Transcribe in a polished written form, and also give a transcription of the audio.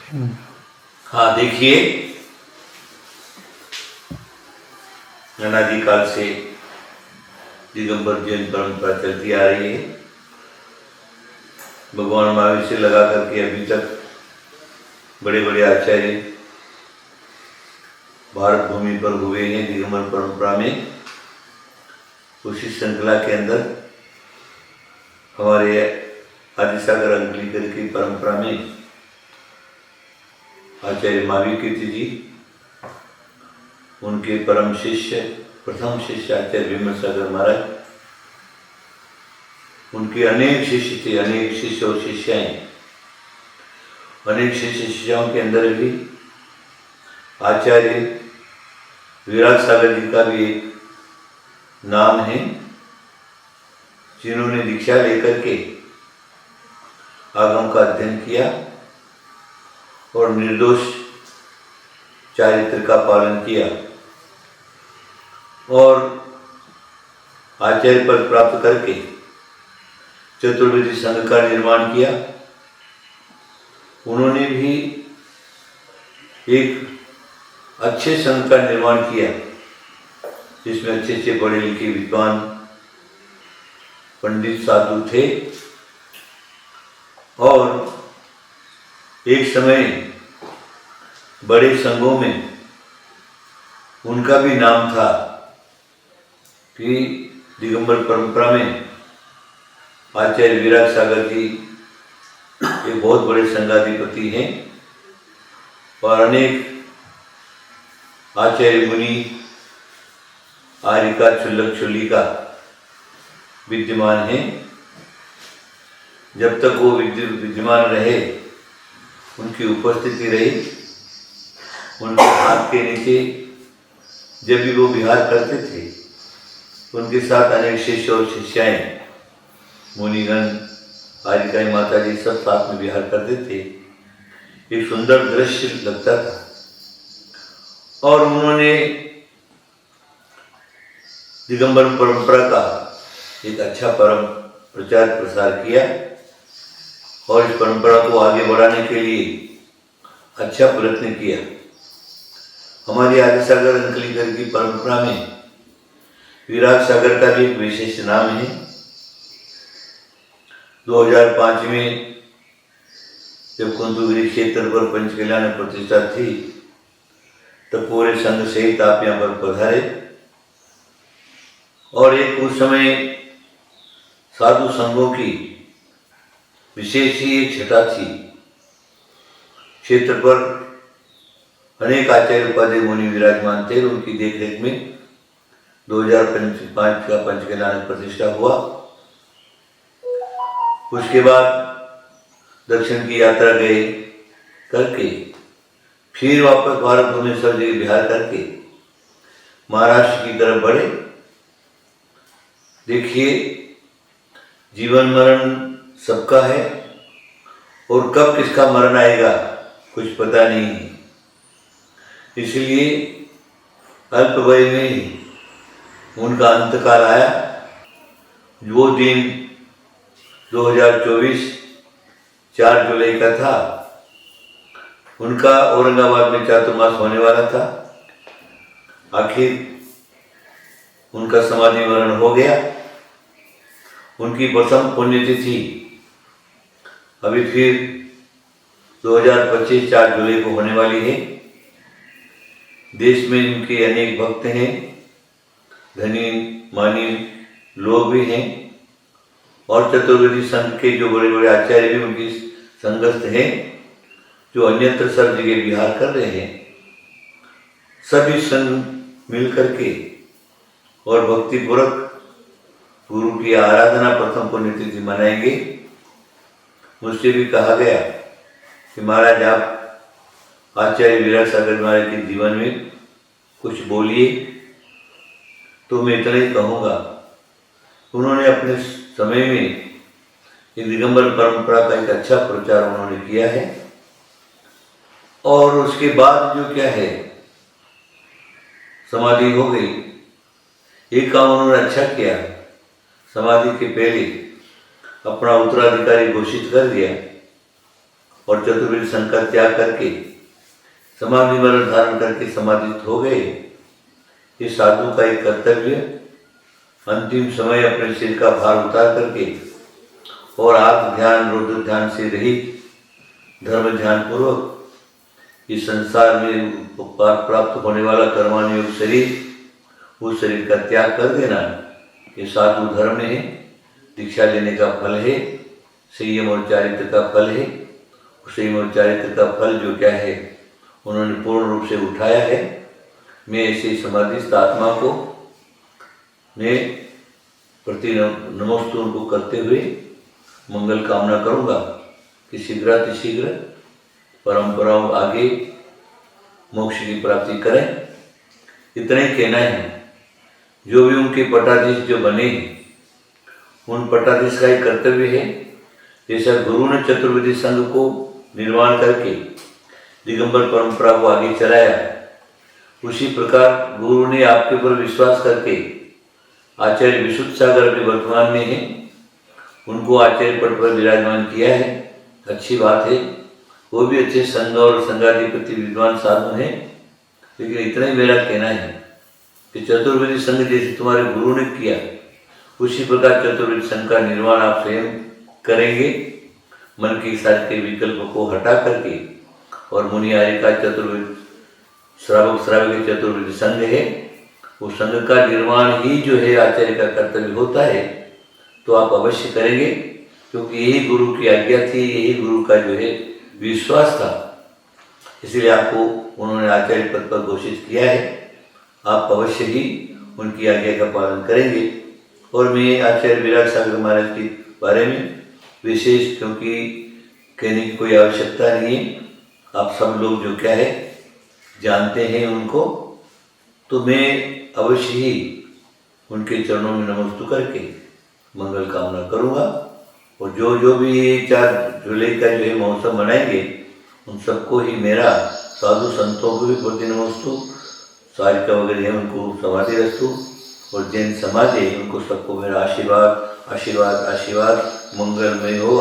हाँ देखिए, अनादिकाल से दिगंबर जैन परंपरा चलती आ रही है। भगवान महावीर से लगा करके अभी तक बड़े बड़े आचार्य भारत भूमि पर हुए हैं दिगंबर परंपरा में। उसी श्रृंखला के अंदर हमारे आदिसागर अंकलीकर की परंपरा में आचार्य महावीर कीर्ति जी, उनके परम शिष्य प्रथम शिष्य आचार्य विमलसागर महाराज, उनके अनेक शिष्य थे, अनेक शिष्य और शिष्याएं। अनेक शिष्य शिष्याओं के अंदर भी आचार्य विराट सागर जी का भी एक नाम है, जिन्होंने दीक्षा लेकर के आगम का अध्ययन किया और निर्दोष चारित्र का पालन किया और आचार्य पद प्राप्त करके चतुर्वेदी संघ का निर्माण किया। उन्होंने भी एक अच्छे संघ का निर्माण किया, जिसमें अच्छे अच्छे पढ़े लिखे विद्वान पंडित साधु थे। और एक समय बड़े संघों में उनका भी नाम था कि दिगंबर परंपरा में आचार्य विराट सागर जी एक बहुत बड़े संघाधिपति हैं और अनेक आचार्य मुनि आर्यिका क्षुल्लक क्षुल्लिका विद्यमान हैं। जब तक वो विद्यमान रहे, उनकी उपस्थिति रही, उनके हाथ के नीचे जब भी वो विहार करते थे, उनके साथ अनेक शिष्य और शिष्याएं, मुनिगण, आर्यिकाएं, माता जी सब साथ में विहार करते थे। एक सुंदर दृश्य लगता था और उन्होंने दिगंबर परंपरा का एक अच्छा परम प्रचार प्रसार किया और इस परंपरा को आगे बढ़ाने के लिए अच्छा प्रयत्न किया। हमारी आदिसागर अंकलीकर की परंपरा में विराट सागर का भी एक विशेष नाम है। 2005 में जब कुंतुगिरी क्षेत्र पर पंचकल्याण प्रतिष्ठा थी, तब पूरे संघ सहित आप यहाँ पर पधारे और एक उस समय साधु संघों की विशेष ही एक छटा थी। क्षेत्र पर अनेक आचार्य उपाध्याय मुनि विराजमान थे। उनकी देखरेख में 2005 का पंचकल्याण प्रतिष्ठा हुआ। उसके बाद दक्षिण की यात्रा गए करके फिर वापस भारत भूमि सब जगह विहार करके महाराष्ट्र की तरफ बढ़े। देखिए, जीवन मरण सबका है और कब किसका मरण आएगा कुछ पता नहीं है। इसलिए अल्प वय में ही उनका अंतकाल आया। वो दिन 2024 4 जुलाई का था। उनका औरंगाबाद में चातुर्मास होने वाला था। आखिर उनका समाधि मरण हो गया। उनकी प्रथम पुण्यतिथि अभी फिर 2025 4 जुलाई को होने वाली है। देश में इनके अनेक भक्त हैं, धनी मानी लोग भी हैं और चतुर्वेदी संघ के जो बड़े बड़े आचार्य भी उनकी संगस्थ हैं, जो अन्यत्र सब जगह विहार कर रहे हैं। सभी संघ मिल करके और भक्तिपूर्वक गुरु की आराधना प्रथम पुण्यतिथि मनाएंगे। मुझसे भी कहा गया कि महाराज आप आचार्य विराट सागर महाराज के जीवन में कुछ बोलिए, तो मैं इतना ही कहूँगा। उन्होंने अपने समय में ये दिगंबर परंपरा का एक अच्छा प्रचार उन्होंने किया है और उसके बाद जो क्या है, समाधि हो गई। एक काम उन्होंने अच्छा किया, समाधि के पहले अपना उत्तराधिकारी घोषित कर दिया और चतुर्वेदी संघ का त्याग करके समाधि मरण धारण करके समाधिस्थ हो गए। इस साधु का एक कर्तव्य अंतिम समय अपने सिर का भार उतार करके और आत्म ध्यान रुद्र ध्यान से रहित धर्म ध्यान पूर्वक इस संसार में प्राप्त होने वाला कर्मानुयोग शरीर, उस शरीर का त्याग कर देना। ये साधु धर्म है, दीक्षा लेने का फल है, संयम और चारित्र का फल है। संयम और चारित्र का फल जो क्या है उन्होंने पूर्ण रूप से उठाया है। मैं ऐसे समाधिस्थ आत्मा को मैं प्रति नमोस्तु उनको करते हुए मंगल कामना करूँगा कि शीघ्र परंपराओं आगे मोक्ष की प्राप्ति करें। इतना ही कहना है। जो भी उनके पटाधीश जो बने हैं उन पटाधीश का ही कर्तव्य है, जैसा गुरु ने चतुर्वेदी संघ को निर्माण करके दिगंबर परंपरा को आगे चलाया, उसी प्रकार गुरु ने आपके ऊपर विश्वास करके आचार्य विशुद्ध सागर अभी वर्तमान में है, उनको आचार्य पद पर विराजमान किया है। अच्छी बात है, वो भी अच्छे संघ और संघाधिपति विद्वान साधु हैं। लेकिन इतना ही मेरा कहना है कि चतुर्वेदी संघ जैसे तुम्हारे गुरु ने किया, उसी प्रकार चतुर्वेदी संघ का निर्माण आप स्वयं करेंगे। मन की सारे के विकल्प को हटा करके और मुनि आर्य का चतुर्वेद श्रावक चतुर्वेदी संघ है, वो संघ का निर्माण ही जो है आचार्य का कर्तव्य होता है। तो आप अवश्य करेंगे, क्योंकि यही गुरु की आज्ञा थी, यही गुरु का जो है विश्वास था, इसलिए आपको उन्होंने आचार्य पद पर घोषित किया है। आप अवश्य ही उनकी आज्ञा का पालन करेंगे। और मैं आचार्य विराट सागर महाराज के बारे में विशेष क्योंकि कहने की कोई आवश्यकता नहीं है, आप सब लोग जो क्या है जानते हैं उनको। तो मैं अवश्य ही उनके चरणों में नमस्ते करके मंगल कामना करूँगा। और जो भी 4 जुलाई का जो है महोत्सव मनाएंगे, उन सबको ही मेरा साधु संतों को भी प्रति नमस्तु, सारिका वगैरह है उनको समाधि रस्तु, और जैन समाज है उनको सबको मेरा आशीर्वाद मंगलमय हो।